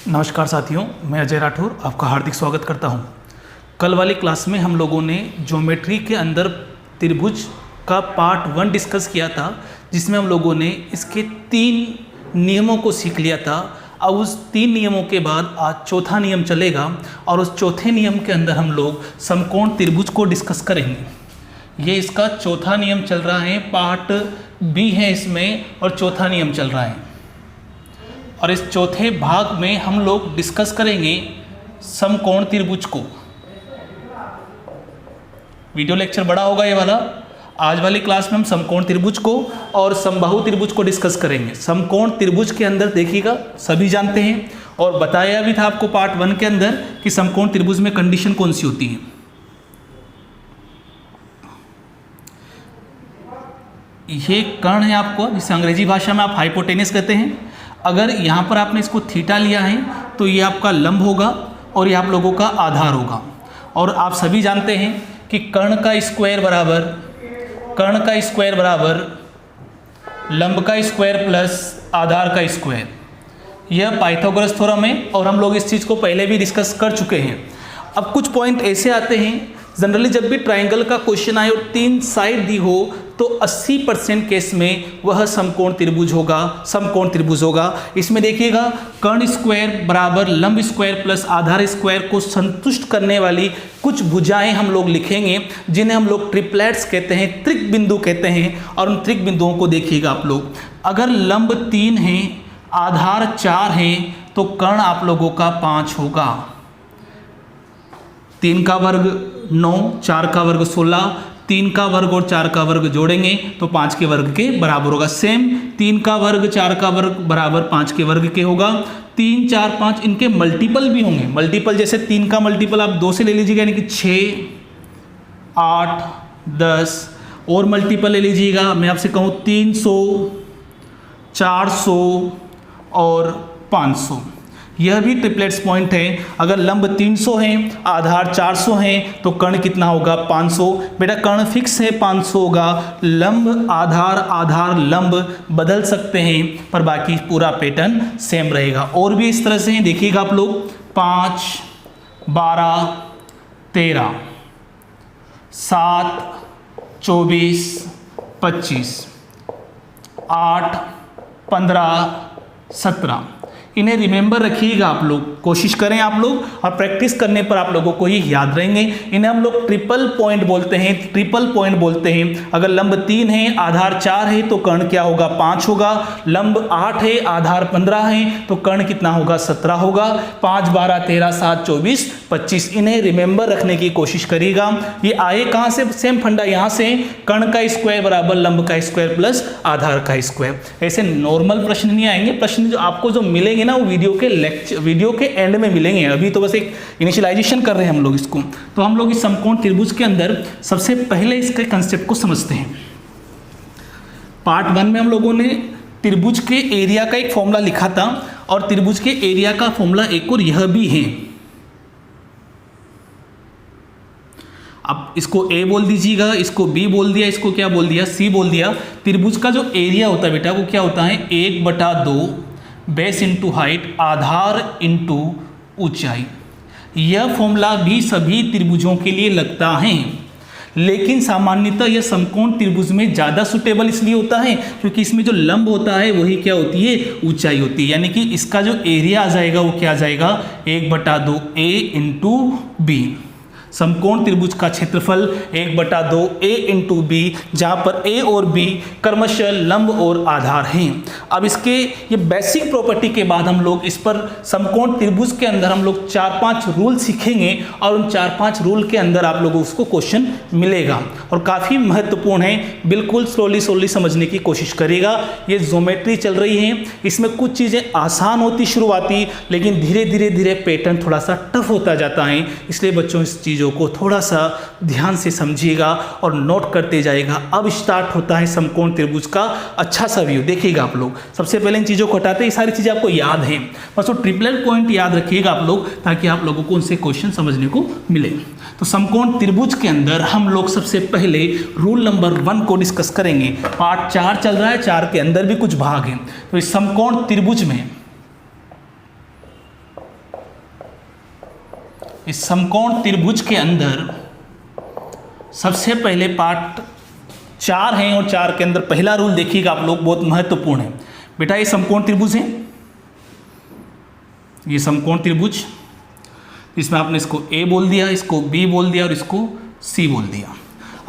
नमस्कार साथियों, मैं अजय राठौर आपका हार्दिक स्वागत करता हूं। कल वाली क्लास में हम लोगों ने ज्योमेट्री के अंदर त्रिभुज का पार्ट 1 डिस्कस किया था, जिसमें हम लोगों ने इसके 3 नियमों को सीख लिया था। अब उस 3 नियमों के बाद आज चौथा नियम चलेगा और उस चौथे नियम के अंदर हम लोग समकोण त्रिभुज को डिस्कस करेंगे। ये इसका चौथा नियम चल रहा है, पार्ट बी है इसमें और चौथा नियम चल रहा है। और इस चौथे भाग में हम लोग डिस्कस करेंगे समकोण त्रिभुज को। वीडियो लेक्चर बड़ा होगा ये वाला। आज वाली क्लास में हम समकोण त्रिभुज को और समबाहु त्रिभुज को डिस्कस करेंगे। समकोण त्रिभुज के अंदर देखिएगा, सभी जानते हैं और बताया भी था आपको पार्ट 1 के अंदर कि समकोण त्रिभुज में कंडीशन कौन सी होती है। ये कर्ण है आपको, जिसे अंग्रेजी भाषा में आप हाइपोटेनस कहते हैं। अगर यहाँ पर आपने इसको थीटा लिया है तो ये आपका लंब होगा और ये आप लोगों का आधार होगा। और आप सभी जानते हैं कि कर्ण का स्क्वायर बराबर लंब का स्क्वायर प्लस आधार का स्क्वायर। यह पाइथागोरस थ्योरम है और हम लोग इस चीज़ को पहले भी डिस्कस कर चुके हैं। अब कुछ पॉइंट ऐसे आते हैं, जनरली जब भी ट्राइंगल का क्वेश्चन आए और 3 साइड दी हो तो 80% केस में वह समकोण त्रिभुज होगा। इसमें देखिएगा, कर्ण स्क्वायर बराबर लंब स्क्वायर प्लस आधार स्क्वायर को संतुष्ट करने वाली कुछ भुजाएं हम लोग लिखेंगे, जिन्हें हम लोग ट्रिपलेट्स कहते हैं, त्रिक बिंदु कहते हैं। और उन त्रिक बिंदुओं को देखिएगा आप लोग, अगर लंब 3 है, आधार 4 है तो कर्ण आप लोगों का 5 होगा। 3 का वर्ग 9, 4 का वर्ग 16, 3 का वर्ग और 4 का वर्ग जोड़ेंगे तो 5 के वर्ग के बराबर होगा। सेम 3 का वर्ग 4 का वर्ग बराबर 5 के वर्ग के होगा। 3, 4, 5 इनके मल्टीपल भी होंगे। मल्टीपल जैसे 3 का मल्टीपल आप 2 से ले लीजिएगा, यानी कि 6, 8, 10 और मल्टीपल ले लीजिएगा। मैं आपसे कहूँ 300, 400 और 500। यह भी ट्रिपलेट्स पॉइंट है। अगर लंब 300 है, आधार 400 है तो कर्ण कितना होगा? 500। बेटा कर्ण फिक्स है, 500 होगा। लंब आधार लंब बदल सकते हैं पर बाकी पूरा पैटर्न सेम रहेगा। और भी इस तरह से हैं, देखिएगा आप लोग 5, 12, 13, 7, 24, 25, 8, 15, 17। इन्हें रिमेंबर रखिएगा आप लोग, कोशिश करें आप लोग, और प्रैक्टिस करने पर आप लोगों को ये याद रहेंगे। इन्हें हम लोग ट्रिपल पॉइंट बोलते हैं। अगर लंब 3 है, आधार 4 है तो कर्ण क्या होगा? 5 होगा। लंब 8 है, आधार 15 है तो कर्ण कितना होगा? 17 होगा। 5, 12, 13, 7, 24, 25। इन्हें रिमेंबर रखने की कोशिश करिएगा। ये आए कहाँ से? सेम फंडा यहाँ से, कर्ण का स्क्वायर बराबर लंब का स्क्वायर प्लस आधार का स्क्वायर। ऐसे नॉर्मल प्रश्न नहीं आएंगे। प्रश्न जो आपको जो मिलेंगे ना, वो वीडियो के एंड में मिलेंगे। अभी तो बस एक इनिशियलाइजेशन कर रहे हैं हम लोग इसको। तो हम लोग इस समकोण त्रिभुज के अंदर सबसे पहले इसके कंसेप्ट को समझते हैं। पार्ट 1 में हम लोगों ने त्रिभुज के एरिया का एक फॉर्मूला लिखा था और त्रिभुज के एरिया का फॉर्मूला एक और यह भी है। अब इसको ए बोल दीजिएगा, इसको बी बोल दिया, इसको क्या बोल दिया? सी बोल दिया। त्रिभुज का जो एरिया होता है बेटा, वो क्या होता है? 1/2 बेस इंटू हाइट, आधार इंटू ऊंचाई। यह फॉर्मूला भी सभी त्रिभुजों के लिए लगता है, लेकिन सामान्यतः यह समकोण त्रिभुज में ज़्यादा सुटेबल इसलिए होता है क्योंकि इसमें जो लंब होता है वही क्या होती है? ऊंचाई होती है। यानी कि इसका जो एरिया आ जाएगा वो क्या आ जाएगा? 1/2 ए इंटू बी। समकोण त्रिभुज का क्षेत्रफल 1/2 ए इंटू बी, जहाँ पर ए और बी क्रमशः लंब और आधार हैं। अब इसके ये बेसिक प्रॉपर्टी के बाद हम लोग इस पर समकोण त्रिभुज के अंदर हम लोग 4-5 रूल सीखेंगे और उन 4-5 रूल के अंदर आप लोगों को उसको क्वेश्चन मिलेगा और काफ़ी महत्वपूर्ण है। बिल्कुल स्लोली समझने की कोशिश करिएगा। ये ज्योमेट्री चल रही है, इसमें कुछ चीज़ें आसान होती शुरुआती, लेकिन धीरे धीरे पैटर्न थोड़ा सा टफ होता जाता है। इसलिए बच्चों इस चीज़ों को थोड़ा सा ध्यान से समझिएगा और नोट करते जाइएगा। अब स्टार्ट होता है समकोण त्रिभुज का अच्छा सा व्यू। देखिएगा आप लोग, सबसे पहले इन चीज़ों को हटाते हैं। ये सारी चीज़ें आपको याद हैं, बस वो ट्रिपलेट पॉइंट याद रखिएगा आप लोग, ताकि आप लोगों को उनसे क्वेश्चन समझने को मिले। तो समकोण त्रिभुज के अंदर हम लोग सबसे पहले रूल नंबर 1 को डिस्कस करेंगे। पार्ट 4 चल रहा है, 4 के अंदर भी कुछ भाग हैं। तो इस समकोण त्रिभुज में इस समकोण त्रिभुज के अंदर सबसे पहले पार्ट 4 हैं और 4 के अंदर पहला रूल देखिएगा आप लोग, बहुत महत्वपूर्ण है बेटा। ये समकोण त्रिभुज है, ये समकोण त्रिभुज, इसमें आपने इसको ए बोल दिया, इसको बी बोल दिया और इसको सी बोल दिया।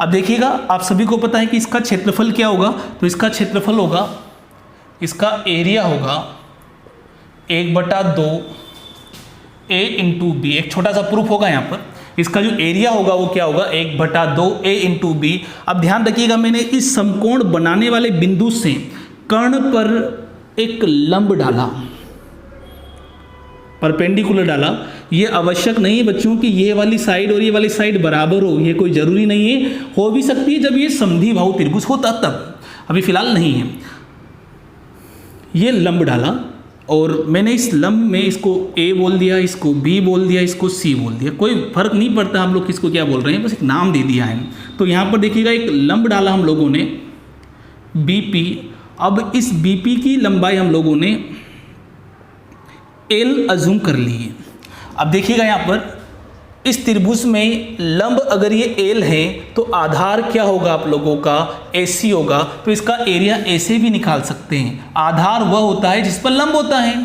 अब देखिएगा आप सभी को पता है कि इसका क्षेत्रफल क्या होगा, तो इसका क्षेत्रफल होगा, इसका एरिया होगा 1/2 ए इंटू बी। एक छोटा सा प्रूफ होगा यहाँ पर, इसका जो एरिया होगा वो क्या होगा 1/2 ए इंटू बी। अब ध्यान रखिएगा मैंने इस समकोण बनाने वाले बिंदु से कर्ण पर एक लंब डाला, परपेंडिकुलर डाला। ये आवश्यक नहीं है बच्चों कि ये वाली साइड और ये वाली साइड बराबर हो, ये कोई जरूरी नहीं है, हो भी सकती है जब ये समद्विबाहु त्रिभुज होता तब, अभी फिलहाल नहीं है। ये लंब डाला और मैंने इस लंब में इसको ए बोल दिया, इसको बी बोल दिया, इसको सी बोल दिया, कोई फर्क नहीं पड़ता हम लोग किसको क्या बोल रहे हैं, बस एक नाम दे दिया है। तो यहाँ पर देखिएगा एक लंब डाला हम लोगों ने बीपी। अब इस बीपी की लंबाई हम लोगों ने एल अज्यूम कर ली है। अब देखिएगा यहाँ पर इस त्रिभुज में लंब अगर ये एल है तो आधार क्या होगा आप लोगों का एसी होगा, तो इसका एरिया ऐसे भी निकाल सकते हैं। आधार वह होता है जिस पर लंब होता है,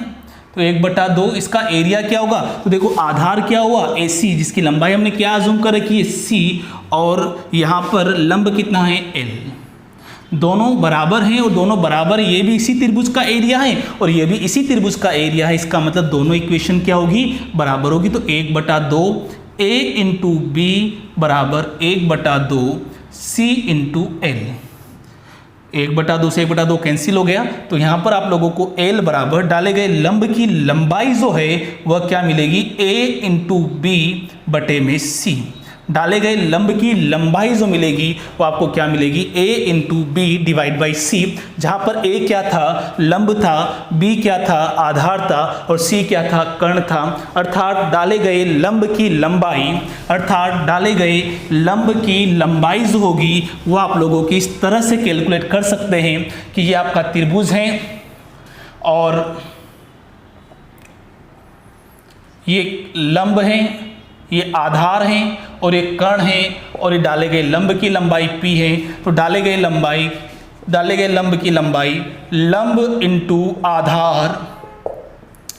तो 1/2 इसका एरिया क्या होगा, तो देखो आधार क्या हुआ एसी, जिसकी लंबाई हमने क्या अज्यूम कर रखी है सी, और यहाँ पर लंब कितना है एल। दोनों बराबर हैं और दोनों बराबर, ये भी इसी त्रिभुज का एरिया है और ये भी इसी त्रिभुज का एरिया है। इसका मतलब दोनों इक्वेशन क्या होगी, बराबर होगी। तो 1/2 ए इंटू बी बराबर 1/2 सी इंटू एल। 1/2 से 1/2 कैंसिल हो गया, तो यहाँ पर आप लोगों को एल बराबर डाले गए लंब की लंबाई जो है वह क्या मिलेगी, ए इंटू बी बटे में सी। डाले गए लंब की लंबाई जो मिलेगी वो आपको क्या मिलेगी, ए इंटू बी डिवाइड बाई सी, जहाँ पर ए क्या था लंब था, बी क्या था आधार था और सी क्या था कर्ण था। अर्थात डाले गए लंब की लंबाई, अर्थात डाले गए लंब की लंबाई जो होगी वो आप लोगों की इस तरह से कैलकुलेट कर सकते हैं कि ये आपका त्रिभुज है और ये लंब है, ये आधार है और ये कर्ण है और ये डाले गए लंब की लंबाई p है। तो डाले गए लंब की लंबाई लंब इंटू आधार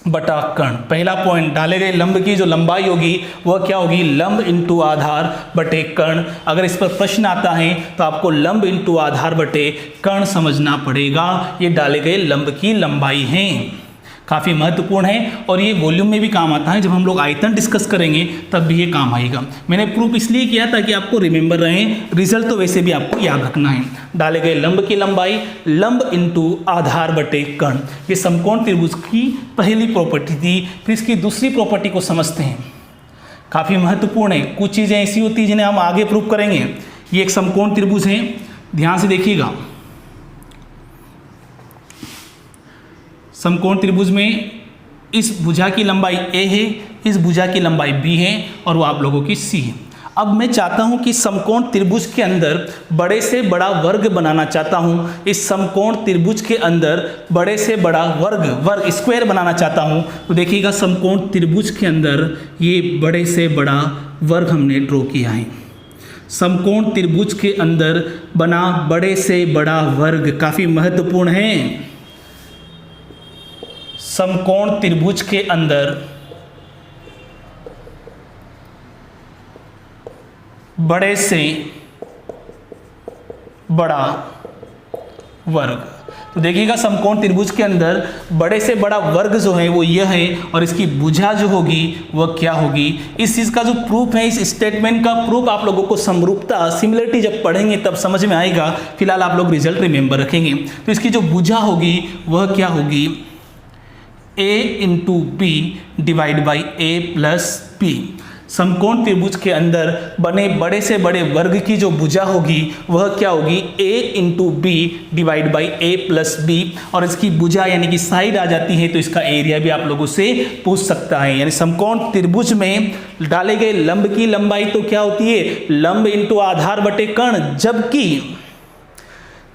बटा कर्ण। पहला पॉइंट, डाले गए लंब की जो लंबाई होगी वह क्या होगी, लंब इंटू आधार बटे कर्ण। अगर इस पर प्रश्न आता है तो आपको लंब इंटू आधार बटे कर्ण समझना पड़ेगा। ये डाले गए लंब की लंबाई हैं, काफ़ी महत्वपूर्ण है और ये वॉल्यूम में भी काम आता है। जब हम लोग आयतन डिस्कस करेंगे तब भी ये काम आएगा। मैंने प्रूफ इसलिए किया ताकि आपको रिमेंबर रहे, रिजल्ट तो वैसे भी आपको याद रखना है। डाले गए लंब की लंबाई लंब इंटू आधार बटे कर्ण, ये समकोण त्रिभुज की पहली प्रॉपर्टी थी। फिर इसकी दूसरी प्रॉपर्टी को समझते हैं, काफ़ी महत्वपूर्ण है। कुछ चीज़ें ऐसी होती हैं जिन्हें हम आगे प्रूफ करेंगे। ये एक समकोण त्रिभुज है, ध्यान से देखिएगा। समकोण त्रिभुज में इस भुजा की लंबाई a है, इस भुजा की लंबाई b है और वो आप लोगों की c है। अब मैं चाहता हूं कि समकोण त्रिभुज के अंदर बड़े से बड़ा वर्ग बनाना चाहता हूं। इस समकोण त्रिभुज के अंदर बड़े से बड़ा वर्ग स्क्वायर बनाना चाहता हूं। तो देखिएगा समकोण त्रिभुज के अंदर ये बड़े से बड़ा वर्ग हमने ड्रॉ किया है। समकोण त्रिभुज के अंदर बना बड़े से बड़ा वर्ग काफ़ी महत्वपूर्ण है। समकोण त्रिभुज के अंदर बड़े से बड़ा वर्ग, तो देखिएगा समकोण त्रिभुज के अंदर बड़े से बड़ा वर्ग जो है वो यह है और इसकी भुजा जो होगी वह क्या होगी। इस चीज़ का जो प्रूफ है, इस स्टेटमेंट का प्रूफ आप लोगों को समरूपता सिमिलरिटी जब पढ़ेंगे तब समझ में आएगा। फिलहाल आप लोग रिजल्ट रिमेंबर रखेंगे। तो इसकी जो भुजा होगी वह क्या होगी, a into B divide by a plus B. समकोण त्रिभुज के अंदर बने बड़े से बड़े वर्ग की जो भुजा होगी वह क्या होगी, a into B divide by a plus B. और इसकी भुजा यानी कि साइड आ जाती है तो इसका एरिया भी आप लोगों से पूछ सकता है। यानी समकोण त्रिभुज में डाले गए लंब की लंबाई तो क्या होती है, लंब इंटू आधार बटे कर्ण, जबकि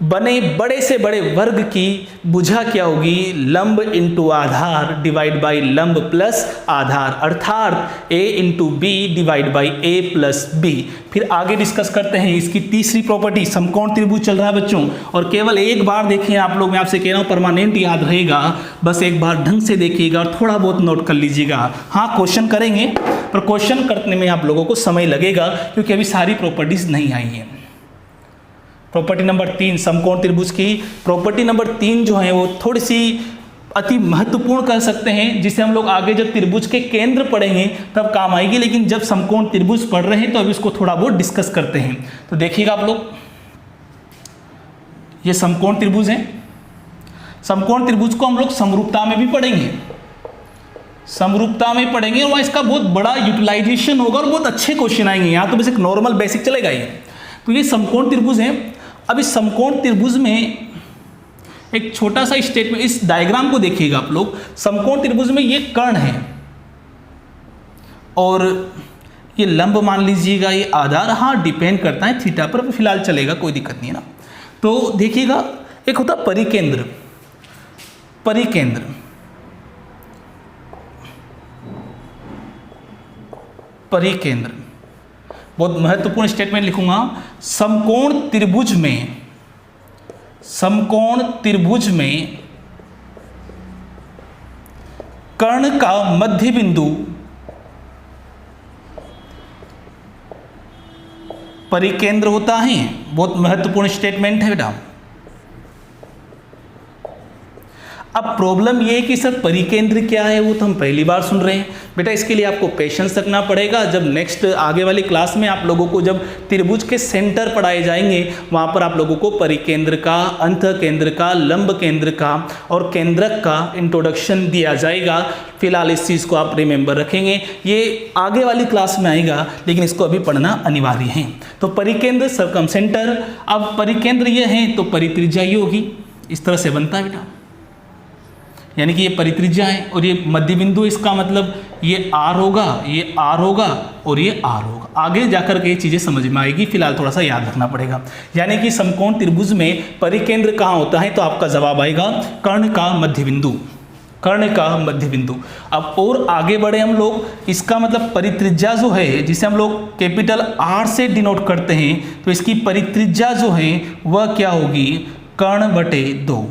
बने बड़े से बड़े वर्ग की भुजा क्या होगी, लंब इंटू आधार डिवाइड बाई लंब प्लस आधार, अर्थात a into B divide by a plus B. फिर आगे डिस्कस करते हैं इसकी तीसरी प्रॉपर्टी, समकोण त्रिभुज चल रहा है बच्चों, और केवल एक बार देखिए आप लोग, मैं आपसे कह रहा हूँ परमानेंट याद रहेगा, बस एक बार ढंग से देखिएगा और थोड़ा बहुत नोट कर लीजिएगा। हाँ क्वेश्चन करेंगे, पर क्वेश्चन करने में आप लोगों को समय लगेगा क्योंकि अभी सारी प्रॉपर्टीज नहीं आई हैं। प्रॉपर्टी नंबर 3 समकोण त्रिभुज की प्रॉपर्टी नंबर 3 जो है वो थोड़ी सी अति महत्वपूर्ण कह सकते हैं, जिसे हम लोग आगे जब त्रिभुज के केंद्र पढ़ेंगे तब काम आएगी, लेकिन जब समकोण त्रिभुज पढ़ रहे हैं तो अभी इसको थोड़ा बहुत डिस्कस करते हैं। तो देखिएगा आप लोग, ये समकोण त्रिभुज है। समकोण त्रिभुज को हम लोग समरूपता में भी पढ़ेंगे, समरूपता में पढ़ेंगे और वहाँ इसका बहुत बड़ा यूटिलाइजेशन होगा और बहुत अच्छे क्वेश्चन आएंगे। यहाँ तो बस एक नॉर्मल बेसिक चलेगा ये। तो ये समकोण त्रिभुज है। अब इस समकोण त्रिभुज में एक छोटा सा स्टेटमेंट, इस डायग्राम को देखिएगा आप लोग। समकोण त्रिभुज में ये कर्ण है और ये लंब मान लीजिएगा, ये आधार, हाँ डिपेंड करता है थीटा पर, फिलहाल चलेगा, कोई दिक्कत नहीं है ना। तो देखिएगा एक होता परिकेंद्र, परिकेंद्र परिकेंद्र बहुत महत्वपूर्ण स्टेटमेंट लिखूंगा। समकोण त्रिभुज में, समकोण त्रिभुज में कर्ण का मध्य बिंदु परिकेंद्र होता है। बहुत महत्वपूर्ण स्टेटमेंट है बेटा। अब प्रॉब्लम ये है कि सर परिकेंद्र क्या है, वो तो हम पहली बार सुन रहे हैं बेटा। इसके लिए आपको पेशेंस रखना पड़ेगा। जब नेक्स्ट आगे वाली क्लास में आप लोगों को जब त्रिभुज के सेंटर पढ़ाए जाएंगे, वहाँ पर आप लोगों को परिकेंद्र का, अंतः केंद्र का, लंब केंद्र का और केंद्रक का इंट्रोडक्शन दिया जाएगा। फिलहाल इस चीज़ को आप रिमेंबर रखेंगे, ये आगे वाली क्लास में आएगा, लेकिन इसको अभी पढ़ना अनिवार्य है। तो परिकेंद्र, सर्कम सेंटर। अब परिकेंद्र ये है तो परित्रिज्या ये होगी, इस तरह से बनता है बेटा, यानी कि ये परित्रिज्या है और ये मध्य बिंदु, इसका मतलब ये R होगा, ये R होगा और ये R होगा। आगे जाकर के ये चीज़ें समझ में आएगी, फिलहाल थोड़ा सा याद रखना पड़ेगा। यानी कि समकोण त्रिभुज में परिकेंद्र कहाँ होता है, तो आपका जवाब आएगा कर्ण का मध्य बिंदु, कर्ण का मध्य बिंदु। अब और आगे बढ़े हम लोग, इसका मतलब परित्रिज्या जो है, जिसे हम लोग कैपिटल R से डिनोट करते हैं, तो इसकी परित्रिज्या जो है वह क्या होगी, कर्ण बटे 2,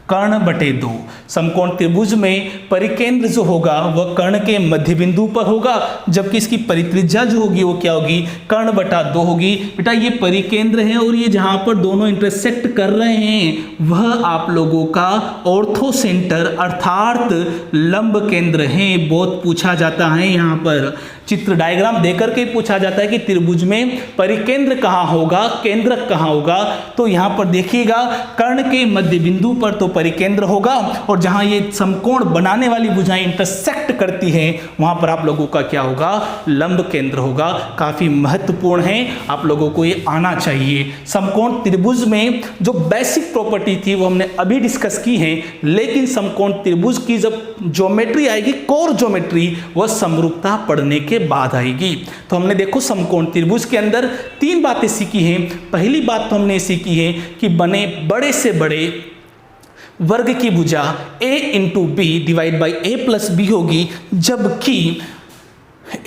कर्ण बटे 2। समकोण त्रिभुज में परिकेंद्र जो होगा वह कर्ण के मध्य बिंदु पर होगा, जबकि इसकी परित्रिज्या जो होगी वो क्या होगी, कर्ण बटा 2 होगी। बेटा ये परिकेंद्र है और ये जहां पर दोनों इंटरसेक्ट कर रहे हैं वह आप लोगों का ऑर्थो सेंटर अर्थात लंब केंद्र है। बहुत पूछा जाता है, यहाँ पर चित्र डायग्राम देकर के पूछा जाता है कि त्रिभुज में परिकेंद्र कहाँ होगा, केंद्रक कहाँ होगा। तो यहाँ पर देखिएगा कर्ण के मध्य बिंदु पर तो परिकेंद्र होगा और जहाँ ये समकोण बनाने वाली भुजाएं इंटरसेक्ट करती हैं वहाँ पर आप लोगों का क्या होगा, लंब केंद्र होगा। काफ़ी महत्वपूर्ण है, आप लोगों को ये आना चाहिए। समकोण त्रिभुज में जो बेसिक प्रॉपर्टी थी वो हमने अभी डिस्कस की है, लेकिन समकोण त्रिभुज की जब ज्योमेट्री आएगी, कोर ज्योमेट्री, वह समरूपता पढ़ने के बाद आएगी। तो हमने देखो समकोण त्रिभुज के अंदर 3 बातें सीखी हैं। पहली बात तो हमने सीखी है कि बने बड़े से बड़े वर्ग की भुजा a into B divide by a plus B होगी, जबकि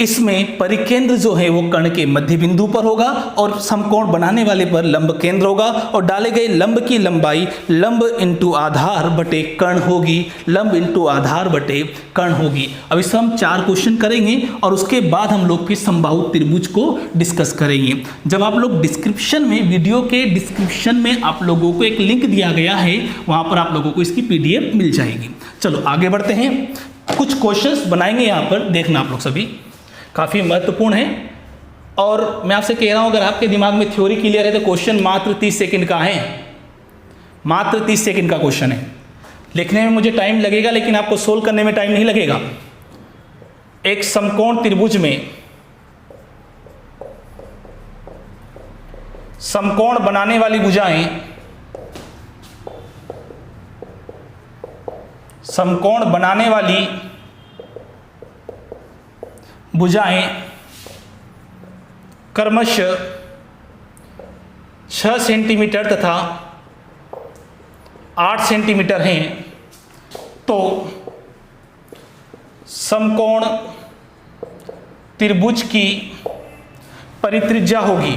इसमें परिकेंद्र जो है वो कर्ण के मध्य बिंदु पर होगा और समकोण बनाने वाले पर लंब केंद्र होगा और डाले गए लंब की लंबाई लंब इंटू आधार बटे कर्ण होगी, लंब इंटू आधार बटे कर्ण होगी। अब इससे हम 4 क्वेश्चन करेंगे और उसके बाद हम लोग फिर समबाहु त्रिभुज को डिस्कस करेंगे। जब आप लोग डिस्क्रिप्शन में, वीडियो के डिस्क्रिप्शन में आप लोगों को एक लिंक दिया गया है, वहां पर आप लोगों को इसकी PDF मिल जाएगी। चलो आगे बढ़ते हैं, कुछ क्वेश्चंस बनाएंगे यहाँ पर, देखना आप लोग सभी, काफ़ी महत्वपूर्ण है। और मैं आपसे कह रहा हूं अगर आपके दिमाग में थ्योरी क्लियर है तो क्वेश्चन मात्र 30 सेकंड का है, मात्र 30 सेकंड का क्वेश्चन है। लिखने में मुझे टाइम लगेगा लेकिन आपको सोल्व करने में टाइम नहीं लगेगा। एक समकोण त्रिभुज में समकोण बनाने वाली भुजाएं, समकोण बनाने वाली भुजाएं क्रमशः 6 सेंटीमीटर तथा 8 सेंटीमीटर हैं तो समकोण त्रिभुज की परित्रिज्या होगी,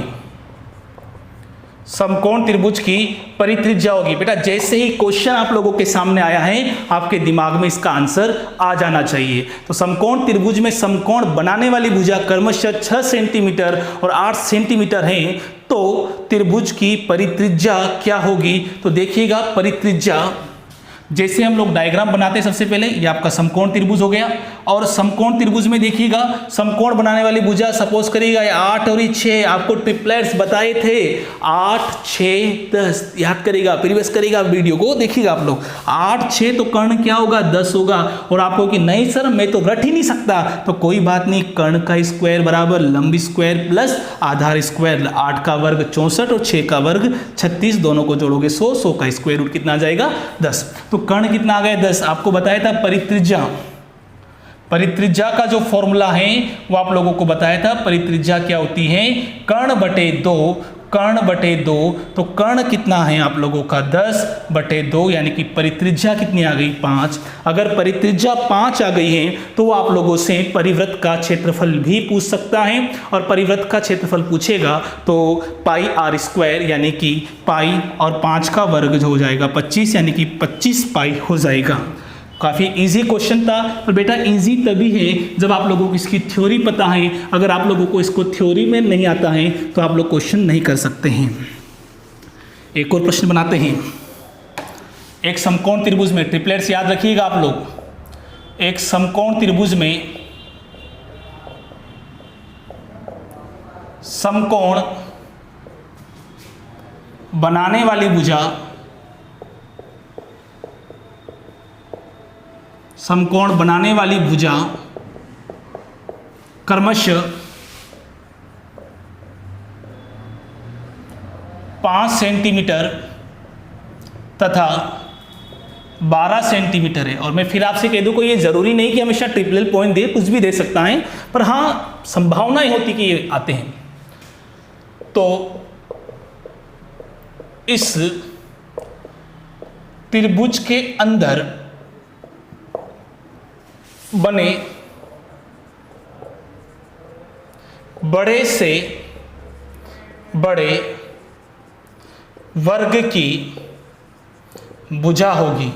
समकोण त्रिभुज की परित्रिज्या होगी। बेटा जैसे ही क्वेश्चन आप लोगों के सामने आया है आपके दिमाग में इसका आंसर आ जाना चाहिए। तो समकोण त्रिभुज में समकोण बनाने वाली भुजा क्रमशः 6 सेंटीमीटर और 8 सेंटीमीटर हैं तो त्रिभुज की परित्रिज्या क्या होगी। तो देखिएगा परित्रिज्या, जैसे हम लोग डायग्राम बनाते हैं सबसे पहले ये आपका समकोण त्रिभुज हो गया और समकोण त्रिभुज में देखिएगा समकोण बनाने वाली भुजा सपोज करिएगा 8 और 6, आपको ट्रिपलेट्स बताए थे 8 6 10, याद करेगा प्रीवियस करेगा वीडियो को देखिएगा आप लोग। 8 6 तो कर्ण क्या होगा 10 होगा और आपको कि नहीं सर मैं तो रट ही नहीं सकता, तो कोई बात नहीं, कर्ण का स्क्वायर बराबर लंब स्क्वायर प्लस आधार स्क्वायर, 8 का वर्ग 64 और 6 का वर्ग 36, दोनों को जोड़ोगे 100, 100 का स्क्वायर रूट कितना आ जाएगा 10। तो कर्ण कितना आ गया 10। आपको बताया था परित्रिज्या, परित्रिज्या का जो फॉर्मूला है वो आप लोगों को बताया था। परित्रिज्या क्या होती है कर्ण बटे 2, कर्ण बटे 2, तो कर्ण कितना है आप लोगों का 10 बटे 2, यानी कि परित्रिज्या कितनी आ गई 5। अगर परित्रिज्या 5 आ गई है तो वो आप लोगों से परिवृत्त का क्षेत्रफल भी पूछ सकता है और परिवृत्त का क्षेत्रफल पूछेगा तो पाई आर स्क्वायर यानी कि पाई और 5 का वर्ग जो हो जाएगा 25, यानी कि 25 पाई हो जाएगा। काफ़ी इजी क्वेश्चन था, और बेटा इजी तभी है जब आप लोगों को इसकी थ्योरी पता है। अगर आप लोगों को इसको थ्योरी में नहीं आता है तो आप लोग क्वेश्चन नहीं कर सकते हैं। एक और प्रश्न बनाते हैं। एक समकोण त्रिभुज में, ट्रिपलेट्स याद रखिएगा आप लोग, एक समकोण त्रिभुज में समकोण बनाने वाली भुजा, समकोण बनाने वाली भुजा क्रमशः 5 सेंटीमीटर तथा 12 सेंटीमीटर है। और मैं फिर आपसे कह दूं को ये जरूरी नहीं कि हमेशा ट्रिपल पॉइंट दे, कुछ भी दे सकता है, पर हाँ संभावनाएं होती कि ये आते हैं। तो इस त्रिभुज के अंदर बने बड़े से बड़े वर्ग की भुजा होगी।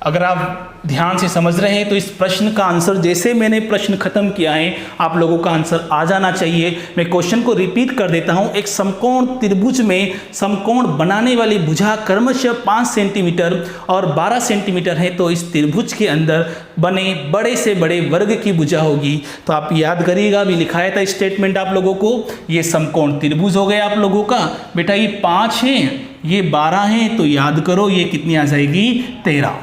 अगर आप ध्यान से समझ रहे हैं तो इस प्रश्न का आंसर, जैसे मैंने प्रश्न खत्म किया है आप लोगों का आंसर आ जाना चाहिए। मैं क्वेश्चन को रिपीट कर देता हूं। एक समकोण त्रिभुज में समकोण बनाने वाली भुजा क्रमशः 5 सेंटीमीटर और 12 सेंटीमीटर है तो इस त्रिभुज के अंदर बने बड़े से बड़े वर्ग की भुजा होगी। तो आप याद करिएगा, अभी लिखाया था स्टेटमेंट आप लोगों को, ये समकोण त्रिभुज हो गया आप लोगों का। बेटा ये 5 है, ये 12 है, तो याद करो ये कितनी आ जाएगी 13।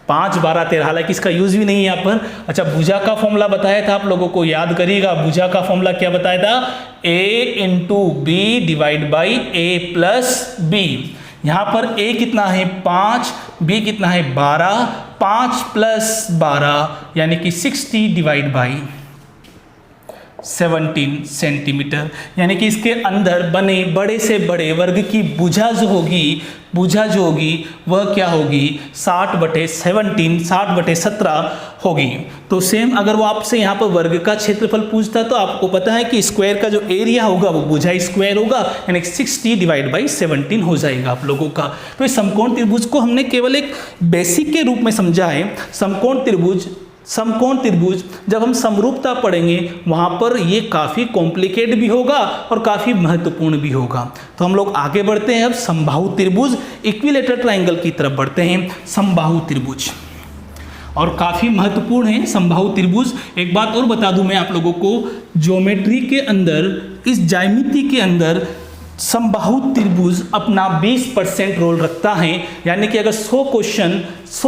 5 12 13, हालांकि इसका यूज भी नहीं है यहाँ पर। अच्छा, भुजा का फॉर्मूला बताया था आप लोगों को, याद करिएगा भुजा का फॉर्मूला क्या बताया था, a into B divide by A plus B. यहाँ पर a कितना है 5, b कितना है 12, 5 प्लस 12 यानी कि 60 डिवाइड बाई 17 सेंटीमीटर, यानी कि इसके अंदर बने बड़े से बड़े वर्ग की भुजा जो होगी वह क्या होगी 60/17, 60/17 होगी। तो सेम अगर वो आपसे यहाँ पर वर्ग का क्षेत्रफल पूछता तो आपको पता है कि स्क्वायर का जो एरिया होगा वो भुजा स्क्वायर होगा, यानी 60 डिवाइड बाई 17 हो जाएगा आप लोगों का। तो इस समकोण त्रिभुज को हमने केवल एक बेसिक के रूप में समझा है। समकोण त्रिभुज जब हम समरूपता पढ़ेंगे वहाँ पर ये काफ़ी कॉम्प्लिकेट भी होगा और काफ़ी महत्वपूर्ण भी होगा। तो हम लोग आगे बढ़ते हैं अब समबाहु त्रिभुज, इक्विलेटरल ट्रायंगल की तरफ बढ़ते हैं। समबाहु त्रिभुज और काफ़ी महत्वपूर्ण है समबाहु त्रिभुज। एक बात और बता दूं मैं आप लोगों को, ज्योमेट्री के अंदर, इस ज्यामिति के अंदर समबाहु त्रिभुज अपना 20% रोल रखता है। यानी कि अगर 100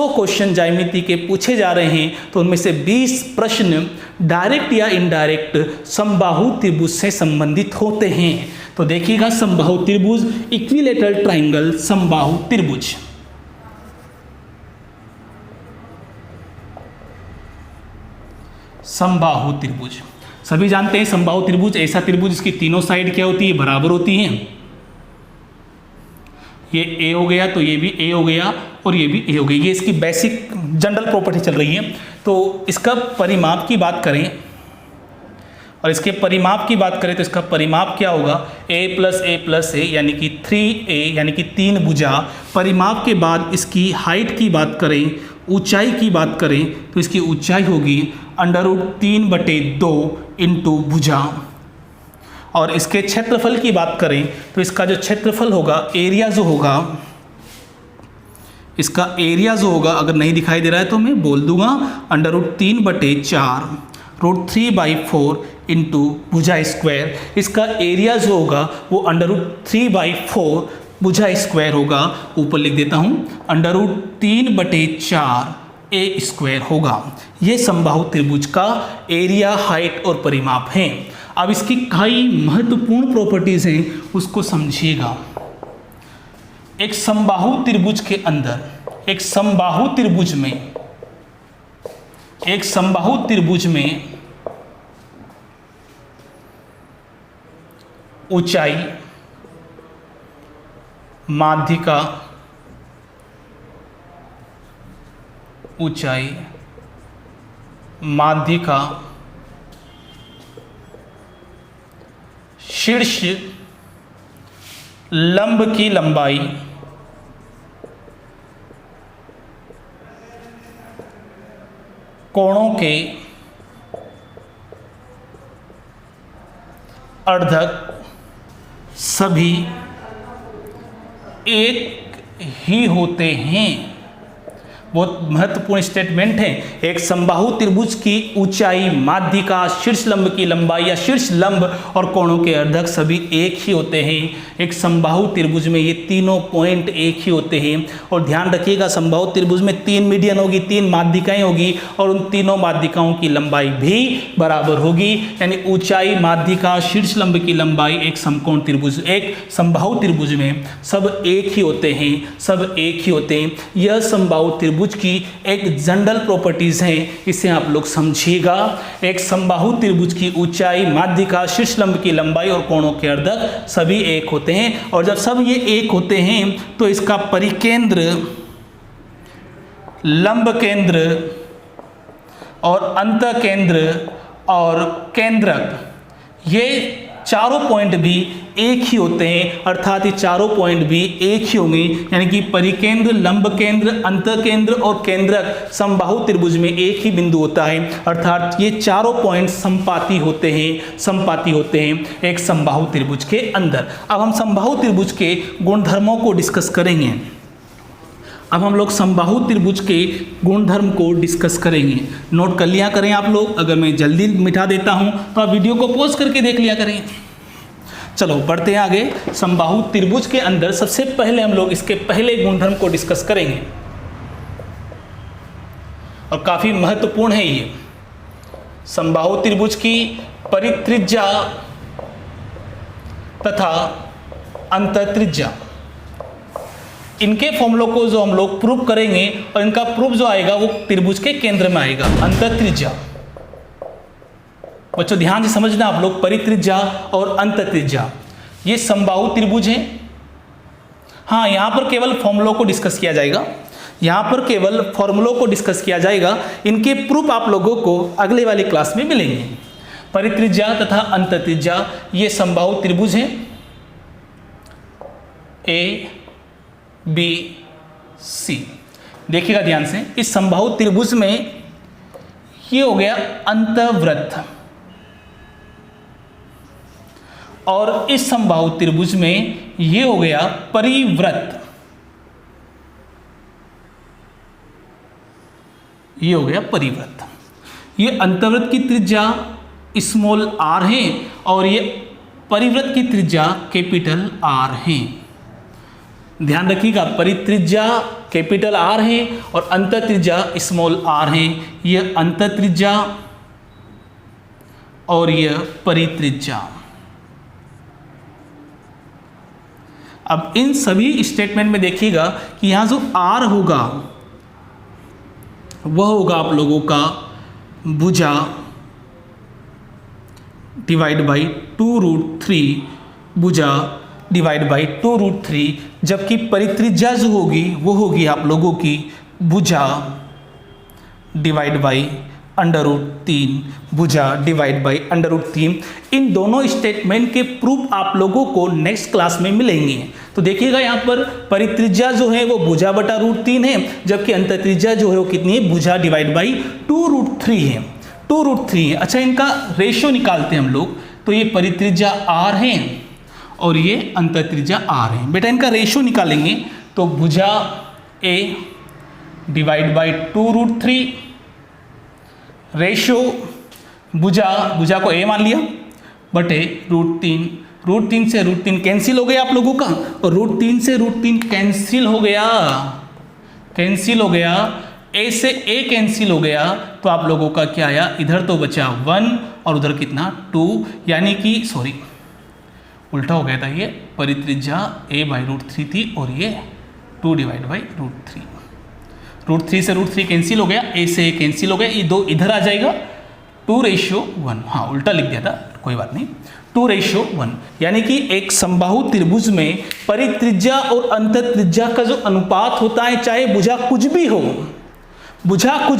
क्वेश्चन ज्यामिति के पूछे जा रहे हैं तो उनमें से 20 प्रश्न डायरेक्ट या इनडायरेक्ट समबाहु त्रिभुज से संबंधित होते हैं। तो देखिएगा समबाहु त्रिभुज, इक्विलेटरल ट्रायंगल, समबाहु त्रिभुज। समबाहु त्रिभुज सभी जानते हैं। समबाहु त्रिभुज ऐसा त्रिभुज जिसकी तीनों साइड क्या होती है, बराबर होती हैं। ये ए हो गया तो ये भी ए हो गया और ये भी ए हो गई। ये इसकी बेसिक जनरल प्रॉपर्टी चल रही है। तो इसका परिमाप की बात करें और इसके परिमाप की बात करें तो इसका परिमाप क्या होगा, a प्लस ए यानी कि 3a यानी कि 3 भुजा। परिमाप के बाद इसकी हाइट की बात करें, ऊंचाई की बात करें तो इसकी ऊंचाई होगी √3/2 इंटू भुजा। और इसके क्षेत्रफल की बात करें तो इसका जो क्षेत्रफल होगा, एरिया जो होगा, इसका एरिया जो होगा, अगर नहीं दिखाई दे रहा है तो मैं बोल दूंगा √3/4 √3/4 इंटू भुजा स्क्वायर। इसका एरिया जो होगा वो √3/4 भुजा स्क्वायर होगा। ऊपर लिख देता हूँ √3/4 ए स्क्वायर होगा। ये समबाहु त्रिभुज का एरिया, हाइट और परिमाप है। अब इसकी कई महत्वपूर्ण प्रॉपर्टीज हैं, उसको समझिएगा। एक समबाहु त्रिभुज के अंदर, एक समबाहु त्रिभुज में ऊंचाई, माध्यिका, शीर्ष लंब की लंबाई, कोणों के अर्धक सभी एक ही होते हैं। बहुत महत्वपूर्ण स्टेटमेंट है। एक समबाहु त्रिभुज की ऊंचाई, माध्यिका, शीर्ष लंब की लंबाई या शीर्ष लंब और कोणों के अर्धक सभी एक ही होते हैं। एक समबाहु त्रिभुज में ये तीनों पॉइंट एक ही होते हैं। और ध्यान रखिएगा, समबाहु त्रिभुज में 3 मीडियन होगी, 3 माध्यिकाएं होगी और उन तीनों माध्यिकाओं की लंबाई भी बराबर होगी। यानी ऊंचाई, माध्यिका, शीर्ष लंब की लंबाई एक समकोण त्रिभुज, एक समबाहु त्रिभुज में सब एक ही होते हैं, सब एक ही होते हैं। यह समबाहु त्रिभुज की एक जनरल प्रॉपर्टीज है, इसे आप लोग समझिएगा। एक समबाहु त्रिभुज की ऊंचाई, माध्यिका, शीर्ष लंब की लंबाई और कोणों के अर्धक सभी एक होते हैं। और जब सब ये एक होते हैं तो इसका परिकेंद्र, लंब केंद्र और अंतकेंद्र और केंद्रक, ये चारों पॉइंट भी एक ही होते हैं। अर्थात ये चारों पॉइंट भी एक ही होंगे। यानी कि परिकेंद्र, लंब केंद्र, अंतकेंद्र और केंद्रक समबाहु त्रिभुज में एक ही बिंदु होता है। अर्थात ये चारों पॉइंट संपाती होते हैं एक समबाहु त्रिभुज के अंदर। अब हम समबाहु त्रिभुज के गुणधर्मों को डिस्कस करेंगे। अब हम लोग समबाहु त्रिभुज के गुणधर्म को डिस्कस करेंगे। नोट कर लिया करें आप लोग। अगर मैं जल्दी मिटा देता हूं तो आप वीडियो को पॉज करके देख लिया करें। चलो बढ़ते हैं आगे। समबाहु त्रिभुज के अंदर सबसे पहले हम लोग इसके पहले गुणधर्म को डिस्कस करेंगे और काफी महत्वपूर्ण है ये। समबाहु त्रिभुज की परित्रिज्या तथा अंतःत्रिज्या, इनके फॉर्मूलों को जो हम लोग प्रूव करेंगे और इनका प्रूफ जो आएगा वो त्रिभुज के केंद्र में आएगा, अंतःत्रिज्या। बच्चों ध्यान से समझना आप लोग, परित्रिज्या और अंतःत्रिज्या ये समबाहु त्रिभुज है। हाँ, यहां पर केवल फॉर्मूलों को डिस्कस किया जाएगा, इनके प्रूफ आप लोगों को अगले वाली क्लास में मिलेंगे। परित्रिज्या तथा अंतःत्रिज्या ये समबाहु त्रिभुज है, ए बी सी। देखिएगा ध्यान से, इस समबाहु त्रिभुज में ये हो गया अंतःवृत्त और इस समबाहु त्रिभुज में ये हो गया परिवृत्त। ये हो गया परिवृत्त। ये अंतःवृत्त की त्रिज्या स्मॉल r है और ये परिवृत्त की त्रिज्या कैपिटल R है। ध्यान रखिएगा, परित्रिज्या कैपिटल R है और अंतःत्रिज्या स्मॉल r है। यह अंतःत्रिज्या और यह परित्रिज्या। अब इन सभी स्टेटमेंट में देखिएगा कि यहां जो R होगा वह होगा आप लोगों का भुजा डिवाइड बाई 2√3 भुजा डिवाइड बाई 2√3, जबकि परित्रिज्या जो होगी वो होगी आप लोगों की भुजा डिवाइड बाई √3, भुजा डिवाइड बाई √3। इन दोनों स्टेटमेंट के प्रूफ आप लोगों को नेक्स्ट क्लास में मिलेंगे। तो देखिएगा यहाँ पर परित्रिज्या जो है वो भुजा बटा √3 है, जबकि अंतःत्रिज्या जो है वो कितनी है, भुजा डिवाइड बाई 2√3 है, 2√3 है। अच्छा, इनका रेशियो निकालते हैं हम लोग। तो ये परित्रिज्या r है और ये अंतःत्रिज्या r है। बेटा इनका रेशियो निकालेंगे तो भुजा a डिवाइड बाई 2√3 रेशियो भुजा को a मान लिया बटे √3, √3 से √3 कैंसिल हो गया आप लोगों का, और √3 से √3 कैंसिल हो गया, a से a कैंसिल हो गया। तो आप लोगों का क्या आया, इधर तो बचा 1 और उधर कितना 2, यानी कि सॉरी उल्टा हो गया था, ये परित्रिज्या a बाई √3 थी और ये 2 डिवाइड बाई √3, √3 से √3 कैंसिल हो गया, a से a कैंसिल हो गया, ये 2 इधर आ जाएगा, 2:1। हाँ उल्टा लिख दिया था, कोई बात नहीं, 2:1। यानी कि एक समबाहु त्रिभुज में परित्रिज्या और अंतःत्रिज्या का जो अनुपात होता है, चाहे भुजा कुछ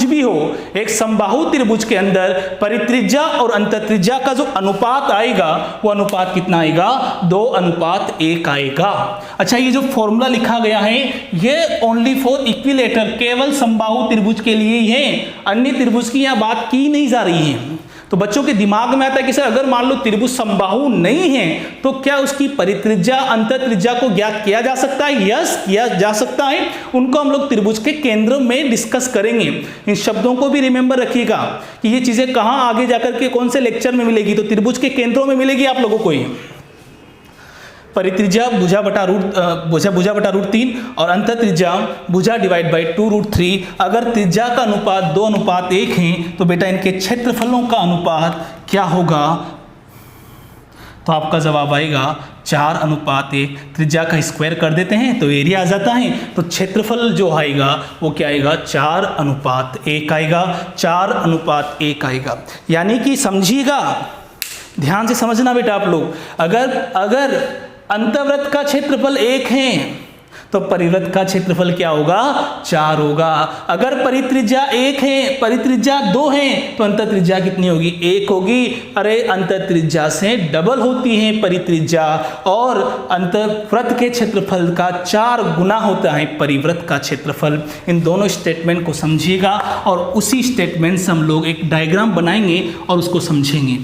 भी हो, एक समबाहु त्रिभुज के अंदर परित्रिज्या और अंतःत्रिज्या का जो अनुपात आएगा वो अनुपात कितना आएगा, 2:1 आएगा। अच्छा, ये जो फॉर्मूला लिखा गया है ये ओनली फॉर इक्विलेटर, केवल समबाहु त्रिभुज के लिए ही है, अन्य त्रिभुज की यहाँ बात की नहीं जा रही है। तो बच्चों के दिमाग में आता है कि सर अगर मान लो त्रिभुज समबाहु नहीं है तो क्या उसकी परित्रिज्या अंतःत्रिज्या को ज्ञात किया जा सकता है? यस, किया जा सकता है। उनको हम लोग त्रिभुज के केंद्र में डिस्कस करेंगे। इन शब्दों को भी रिमेंबर रखिएगा कि ये चीजें कहाँ आगे जाकर के कौन से लेक्चर में मिलेगी, तो त्रिभुज के केंद्रों में मिलेगी आप लोगों को। परित्रिज्या भुजा बटा √3 और अंतःत्रिज्या भुजा डिवाइड बाई 2√3। अगर त्रिज्या का अनुपात 2:1 है तो बेटा इनके क्षेत्रफलों का अनुपात क्या होगा, तो आपका जवाब आएगा 4:1। त्रिज्या का स्क्वायर कर देते हैं तो एरिया आ जाता है, तो क्षेत्रफल जो आएगा वो क्या आएगा, 4:1 आएगा, 4:1 आएगा। यानी कि समझिएगा, ध्यान से समझना बेटा आप लोग, अगर अंतःवृत्त का क्षेत्रफल 1 है तो परिवृत्त का क्षेत्रफल क्या होगा, 4 होगा। अगर परित्रिज्या 1 है, परित्रिज्या 2 है तो अंतःत्रिज्या कितनी होगी, 1 होगी। अरे अंतःत्रिज्या से डबल होती है परित्रिज्या, और अंतःवृत्त के क्षेत्रफल का 4 गुना होता है परिवृत्त का क्षेत्रफल। इन दोनों स्टेटमेंट को समझिएगा और उसी स्टेटमेंट से हम लोग एक डायग्राम बनाएंगे और उसको समझेंगे।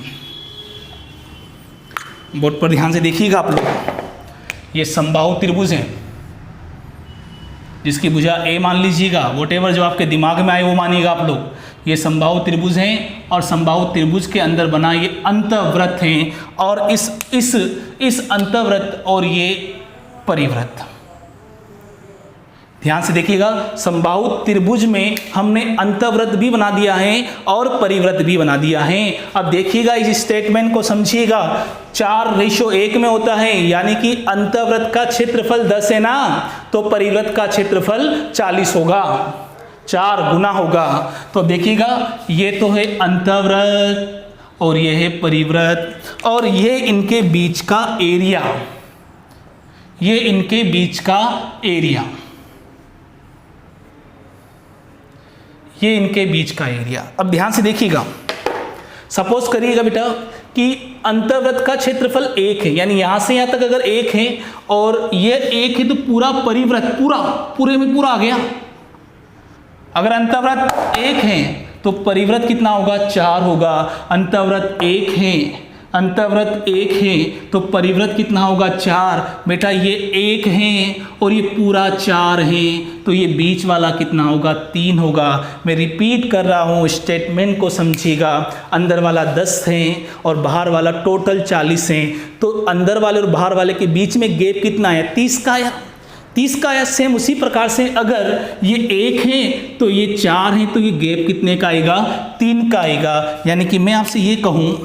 बोर्ड पर ध्यान से देखिएगा आप लोग, ये समबाहु त्रिभुज है जिसकी भुजा a मान लीजिएगा, वोटेवर जो आपके दिमाग में आए वो मानिएगा आप लोग। ये समबाहु त्रिभुज हैं और समबाहु त्रिभुज के अंदर बना ये अंतःवृत्त हैं, और इस अंतःवृत्त और ये परिवृत्त। ध्यान से देखिएगा, समबाहु त्रिभुज में हमने अंतःवृत्त भी बना दिया है और परिवृत्त भी बना दिया है। अब देखिएगा इस स्टेटमेंट को समझिएगा, 4:1 में होता है, यानी कि अंतःवृत्त का क्षेत्रफल 10 है ना, तो परिवृत्त का क्षेत्रफल 40 होगा, 4 गुना होगा। तो देखिएगा ये तो है अंतःवृत्त और ये है परिवृत्त, और ये इनके बीच का एरिया, ये इनके बीच का एरिया, ये इनके बीच का एरिया। अब ध्यान से देखिएगा, सपोज करिएगा बेटा कि अंतःवृत्त का क्षेत्रफल 1 है, यानी यहां से यहां तक अगर 1 है और ये 1 है तो पूरा परिवृत्त पूरे में पूरा आ गया। अगर अंतःवृत्त 1 है तो परिवृत्त कितना होगा, 4 होगा। अंतःवृत्त 1 है तो परिवृत्त कितना होगा, 4। बेटा ये 1 है और ये पूरा 4 है, तो ये बीच वाला कितना होगा, 3 होगा। मैं रिपीट कर रहा हूँ, स्टेटमेंट को समझिएगा। अंदर वाला 10 है और बाहर वाला टोटल 40 है, तो अंदर वाले और बाहर वाले के बीच में गैप कितना है, 30 का आया, 30 का आया। सेम उसी प्रकार से अगर ये 1 है तो ये 4 है, तो ये गैप कितने का आएगा, 3 का आएगा। यानी कि मैं आपसे ये कहूँ,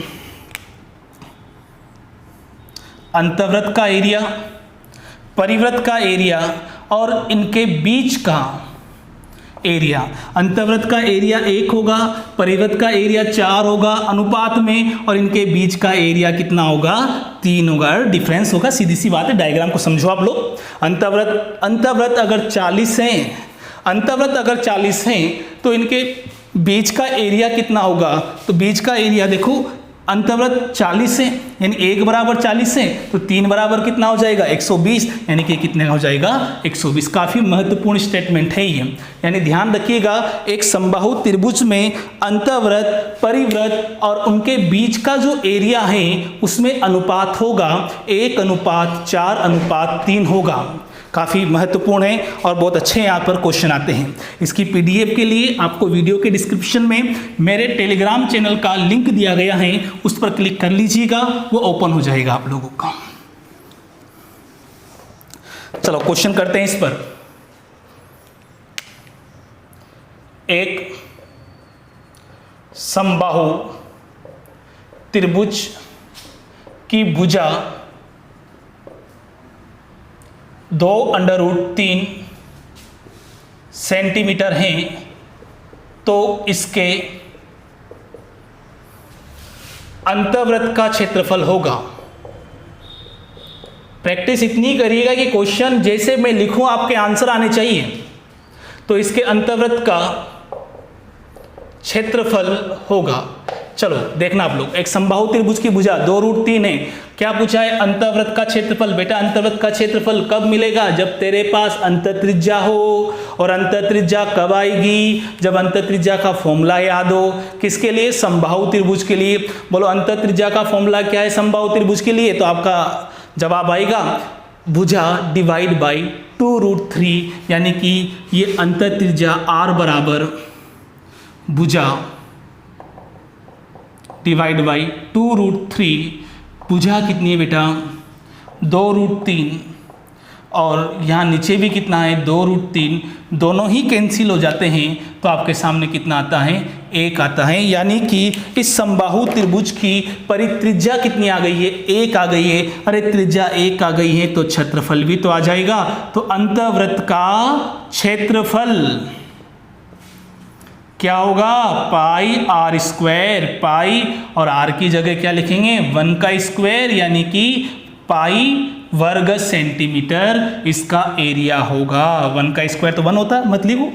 अंतःवृत्त का एरिया, परिवृत्त का एरिया और इनके बीच का एरिया। अंतःवृत्त का एरिया 1 होगा, परिवृत्त का एरिया 4 होगा अनुपात में, और इनके बीच का एरिया कितना होगा? 3 होगा, डिफरेंस होगा। सीधी सी बात है, डायग्राम को समझो आप लोग। अंतःवृत्त अगर 40 हैं, अंतःवृत्त अगर 40 हैं तो इनके बीच का एरिया कितना होगा? तो बीच का एरिया देखो, अंतःवृत्त 40 है यानी 1 बराबर 40 है, तो 3 बराबर कितना हो जाएगा? 120, यानी कि कितने हो जाएगा? 120। काफ़ी महत्वपूर्ण स्टेटमेंट है ये, यानी ध्यान रखिएगा, एक समबाहु त्रिभुज में अंतःवृत्त, परिवृत्त और उनके बीच का जो एरिया है उसमें अनुपात होगा 1:4:3 होगा। काफ़ी महत्वपूर्ण है और बहुत अच्छे यहाँ पर क्वेश्चन आते हैं। इसकी पीडीएफ के लिए आपको वीडियो के डिस्क्रिप्शन में मेरे टेलीग्राम चैनल का लिंक दिया गया है, उस पर क्लिक कर लीजिएगा, वो ओपन हो जाएगा आप लोगों का। चलो क्वेश्चन करते हैं इस पर। एक समबाहु त्रिभुज की भुजा 2√3 सेंटीमीटर हैं, तो इसके अंतःवृत्त का क्षेत्रफल होगा। प्रैक्टिस इतनी करिएगा कि क्वेश्चन जैसे मैं लिखूं आपके आंसर आने चाहिए। तो इसके अंतःवृत्त का क्षेत्रफल होगा। चलो देखना आप लोग, एक समबाहु त्रिभुज की भुजा 2√3 है, क्या पूछा है? अंतःवृत्त का क्षेत्रफल। बेटा अंतःवृत्त का क्षेत्रफल कब मिलेगा? जब तेरे पास अंतःत्रिज्या हो। और अंतःत्रिज्या कब आएगी? जब अंतःत्रिज्या का फॉर्मूला याद हो। किसके लिए? समबाहु त्रिभुज के लिए। बोलो अंतःत्रिज्या का फॉर्मूला क्या है समबाहु त्रिभुज के लिए? तो आपका जवाब आएगा भुजा डिवाइड बाई 2√3, यानी कि ये अंतःत्रिज्या r बराबर भुजा डिवाइड बाई 2√3। भुजा कितनी है बेटा? 2√3, और यहाँ नीचे भी कितना है? 2√3। दोनों ही कैंसिल हो जाते हैं, तो आपके सामने कितना आता है? 1 आता है। यानी कि इस समबाहु त्रिभुज की परित्रिज्या कितनी आ गई है? 1 आ गई है। अरे त्रिज्या 1 आ गई है तो क्षेत्रफल भी तो आ जाएगा। तो अंतःवृत्त का क्षेत्रफल क्या होगा? पाई r²। पाई और r की जगह क्या लिखेंगे? 1 का स्क्वायर, यानी कि पाई वर्ग सेंटीमीटर इसका एरिया होगा। 1 का स्क्वायर तो 1 होता है, मत लिखो,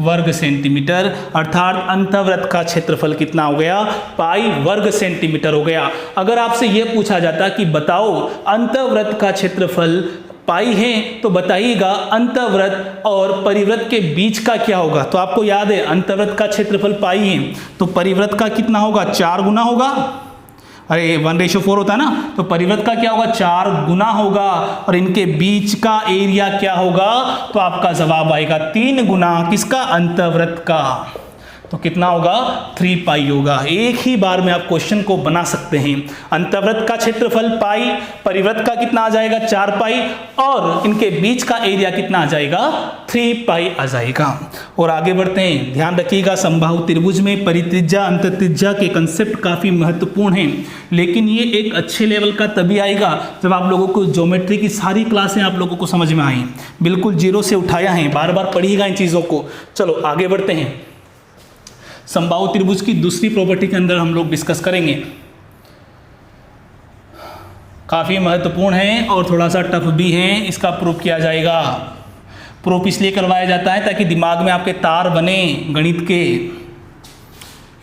वर्ग सेंटीमीटर। अर्थात अंतःवृत्त का क्षेत्रफल कितना हो गया? पाई वर्ग सेंटीमीटर हो गया। अगर आपसे यह पूछा जाता कि बताओ अंतःवृत्त का क्षेत्रफल पाई है, तो बताइएगा अंतःवृत्त और परिवृत्त के बीच का क्या होगा? तो आपको याद है अंतःवृत्त का क्षेत्रफल पाई है, तो परिवृत्त का कितना होगा? 4 गुना होगा। अरे 1:4 होता है ना, तो परिवृत्त का क्या होगा? 4 गुना होगा। और इनके बीच का एरिया क्या होगा? तो आपका जवाब आएगा 3 गुना किसका? अंतःवृत्त का। तो कितना होगा? 3 पाई होगा। एक ही बार में आप क्वेश्चन को बना सकते हैं। अंतःवृत्त का क्षेत्रफल पाई, परिवृत्त का कितना आ जाएगा? 4 पाई, और इनके बीच का एरिया कितना आ जाएगा? 3 पाई आ जाएगा। और आगे बढ़ते हैं, ध्यान रखिएगा समबाहु त्रिभुज में परित्रिज्या अंतःत्रिज्या के कंसेप्ट काफ़ी महत्वपूर्ण हैं, लेकिन ये एक अच्छे लेवल का तभी आएगा जब आप लोगों को ज्योमेट्री की सारी क्लासें आप लोगों को समझ में आए। बिल्कुल जीरो से उठाया है, बार बार पढ़िएगा इन चीज़ों को। चलो आगे बढ़ते हैं। समबाहु त्रिभुज की दूसरी प्रॉपर्टी के अंदर हम लोग डिस्कस करेंगे, काफ़ी महत्वपूर्ण है और थोड़ा सा टफ भी है। इसका प्रूफ किया जाएगा। प्रूफ इसलिए करवाया जाता है ताकि दिमाग में आपके तार बने गणित के।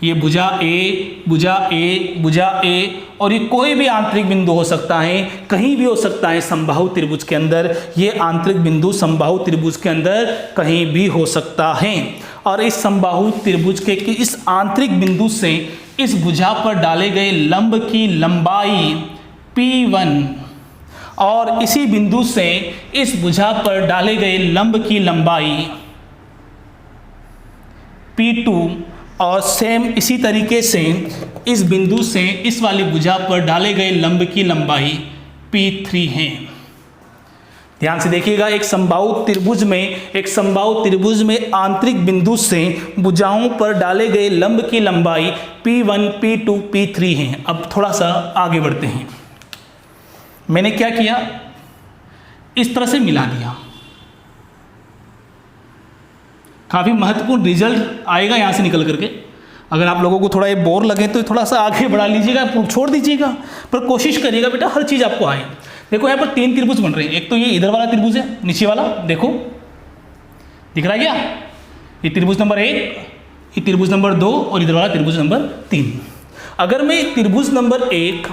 ये भुजा ए, भुजा ए, भुजा ए, और ये कोई भी आंतरिक बिंदु हो सकता है, कहीं भी हो सकता है समबाहु त्रिभुज के अंदर। ये आंतरिक बिंदु समबाहु त्रिभुज के अंदर कहीं भी हो सकता है। और इस समबाहु त्रिभुज के इस आंतरिक बिंदु से इस भुजा पर डाले गए लंब की लंबाई P1, और इसी बिंदु से इस भुजा पर डाले गए लंब की लंबाई P2, और सेम इसी तरीके से इस बिंदु से इस वाली भुजा पर डाले गए लंब की लंबाई P3 है। ध्यान से देखिएगा, एक समबाहु त्रिभुज में आंतरिक बिंदु से भुजाओं पर डाले गए लंब की लंबाई P1, P2, P3 है। अब थोड़ा सा आगे बढ़ते हैं। मैंने क्या किया? इस तरह से मिला दिया। काफ़ी महत्वपूर्ण रिजल्ट आएगा यहाँ से निकल करके। अगर आप लोगों को थोड़ा ये बोर लगे तो थोड़ा सा आगे बढ़ा लीजिएगा, छोड़ दीजिएगा, पर कोशिश करिएगा बेटा हर चीज़ आपको आए। देखो यहाँ पर 3 त्रिभुज बन रहे हैं। एक तो ये इधर वाला त्रिभुज है, नीचे वाला देखो दिख रहा है क्या, ये त्रिभुज नंबर 1, ये त्रिभुज नंबर 2 और इधर वाला त्रिभुज नंबर 3। अगर मैं त्रिभुज नंबर 1,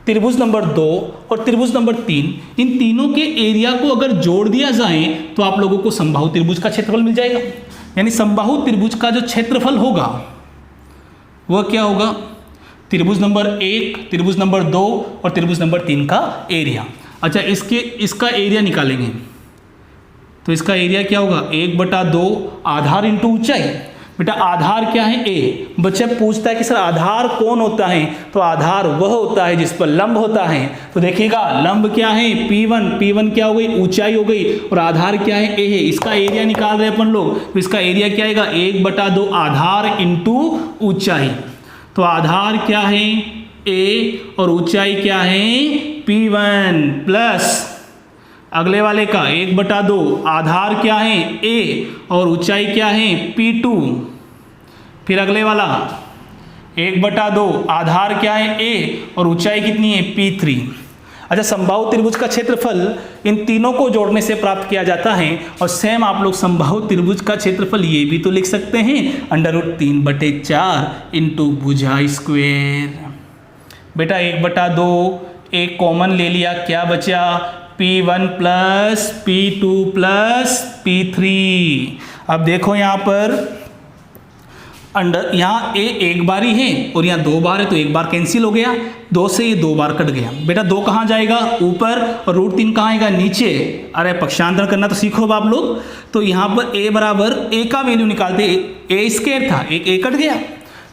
त्रिभुज नंबर 2 और त्रिभुज नंबर 3 इन तीनों के एरिया को अगर जोड़ दिया जाए तो आप लोगों को समबाहु त्रिभुज का क्षेत्रफल मिल जाएगा। यानी समबाहु त्रिभुज का जो क्षेत्रफल होगा वह क्या होगा, त्रिभुज नंबर 1, त्रिभुज नंबर 2 और त्रिभुज नंबर 3 का एरिया। अच्छा इसका एरिया निकालेंगे तो इसका एरिया क्या होगा, 1/2 आधार इंटू ऊंचाई। बेटा आधार क्या है, ए। बच्चा पूछता है कि सर आधार कौन होता है, तो आधार वह होता है जिस पर लंब होता है। तो देखिएगा लंब क्या है, P1 क्या हो गई, ऊंचाई हो गई, और आधार क्या है, ए है। इसका एरिया निकाल रहे अपन लोग, तो इसका एरिया क्या आएगा, 1/2 आधार इंटू ऊंचाई। तो आधार क्या है, ए, और ऊंचाई क्या है, P1 प्लस अगले वाले का 1/2 आधार क्या है, ए, और ऊंचाई क्या है, P2। फिर अगले वाला 1/2 आधार क्या है, ए, और ऊंचाई कितनी है, P3। अच्छा समबाहु त्रिभुज का क्षेत्रफल इन तीनों को जोड़ने से प्राप्त किया जाता है। और सेम आप लोग समबाहु त्रिभुज का क्षेत्रफल ये भी तो लिख सकते हैं, √3/4 इंटू भुजा स्क्वेयर। बेटा 1/2 एक कॉमन ले लिया, क्या बचा, P1 plus P2 plus P3। अब देखो यहाँ पर यहाँ ए एक बार ही है और यहाँ 2 बार है, तो 1 बार कैंसिल हो गया, 2 से ये 2 बार कट गया। बेटा 2 कहाँ जाएगा, ऊपर, और √3 कहाँ आएगा, नीचे। अरे पक्षांतर करना तो सीखो अब आप लोग। तो यहाँ पर a बराबर, a का वैल्यू निकालते, a स्क्वायर था, एक a कट गया,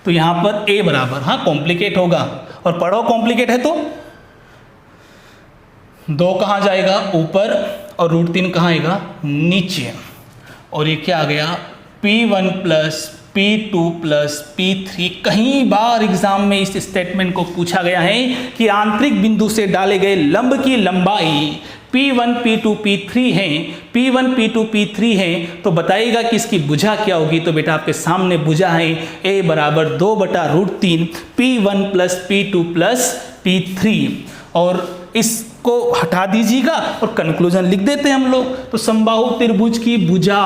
तो यहाँ पर a बराबर, हाँ कॉम्प्लिकेट होगा, और पढ़ो कॉम्प्लिकेट है तो 2 कहाँ जाएगा, ऊपर, और √3 कहाँ आएगा, नीचे। और ये क्या आ गया, P1 plus P2 plus P3। कई बार एग्जाम में इस स्टेटमेंट को पूछा गया है कि आंतरिक बिंदु से डाले गए लंब की लंबाई P1 P2 P3 है, P1 P2 P3 है, तो बताइएगा कि इसकी भुजा क्या होगी। तो बेटा आपके सामने भुजा है a बराबर 2/√3 P1 plus P2 plus P3। और इसको हटा दीजिएगा और कंक्लूजन लिख देते हैं हम लोग। तो समबाहु त्रिभुज की भुजा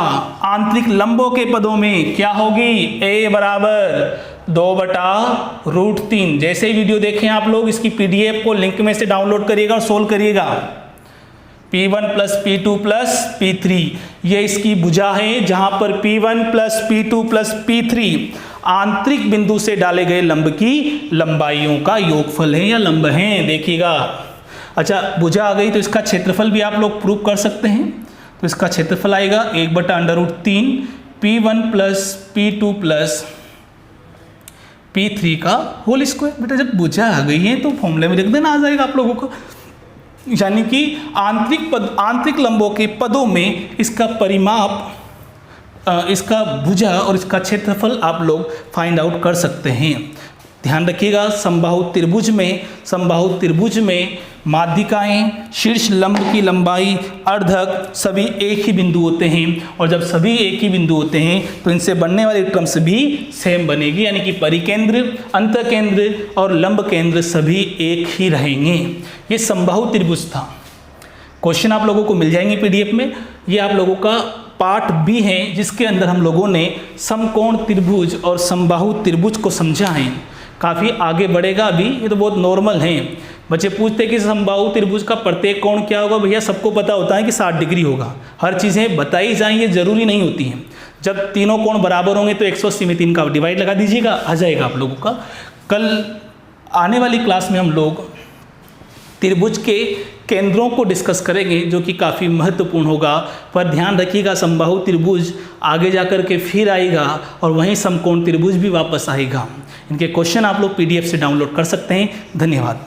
आंतरिक लंबों के पदों में क्या होगी, a बराबर 2/√3। जैसे ही वीडियो देखें आप लोग, इसकी PDF को लिंक में से डाउनलोड करिएगा और सोल्व करिएगा। P1 plus P2 plus P3 ये इसकी भुजा है, जहां पर P1 plus P2 plus P3 आंतरिक बिंदु से डाले गए लंब की लंबाइयों का योगफल है या लंब है। देखिएगा अच्छा भुजा आ गई, तो इसका क्षेत्रफल भी आप लोग प्रूव कर सकते हैं। तो इसका क्षेत्रफल आएगा 1/√3 P1 plus P2 plus P3 का होल स्क्वायर। बेटा जब भुजा आ गई है तो फॉर्मूले में लिख देना, आ जाएगा आप लोगों को। यानी कि आंतरिक लंबों के पदों में इसका परिमाप, इसका भुजा और इसका क्षेत्रफल आप लोग फाइंड आउट कर सकते हैं। ध्यान रखिएगा समबाहु त्रिभुज में माध्यिकाएं, शीर्ष लंब की लंबाई, अर्धक सभी एक ही बिंदु होते हैं, और जब सभी एक ही बिंदु होते हैं तो इनसे बनने वाली टर्म्स भी सेम बनेगी। यानी कि परिकेंद्र, अंतकेंद्र और लंब केंद्र सभी एक ही रहेंगे। ये समबाहु त्रिभुज था। क्वेश्चन आप लोगों को मिल जाएंगे PDF में। ये आप लोगों का पार्ट B है, जिसके अंदर हम लोगों ने समकोण त्रिभुज और समबाहु त्रिभुज को समझा है। काफ़ी आगे बढ़ेगा अभी, ये तो बहुत नॉर्मल है। बच्चे पूछते हैं कि समबाहु त्रिभुज का प्रत्येक कोण क्या होगा। भैया सबको पता होता है कि 60 डिग्री होगा। हर चीज़ें बताई जाएं ये जरूरी नहीं होती हैं। जब तीनों कोण बराबर होंगे तो 180 में 3 का डिवाइड लगा दीजिएगा, आ जाएगा आप लोगों का। कल आने वाली क्लास में हम लोग त्रिभुज के केंद्रों को डिस्कस करेंगे, जो कि काफ़ी महत्वपूर्ण होगा। पर ध्यान रखिएगा समबाहु त्रिभुज आगे जाकर के फिर आएगा, और वहीं समकोण त्रिभुज भी वापस आएगा। इनके क्वेश्चन आप लोग PDF से डाउनलोड कर सकते हैं। धन्यवाद।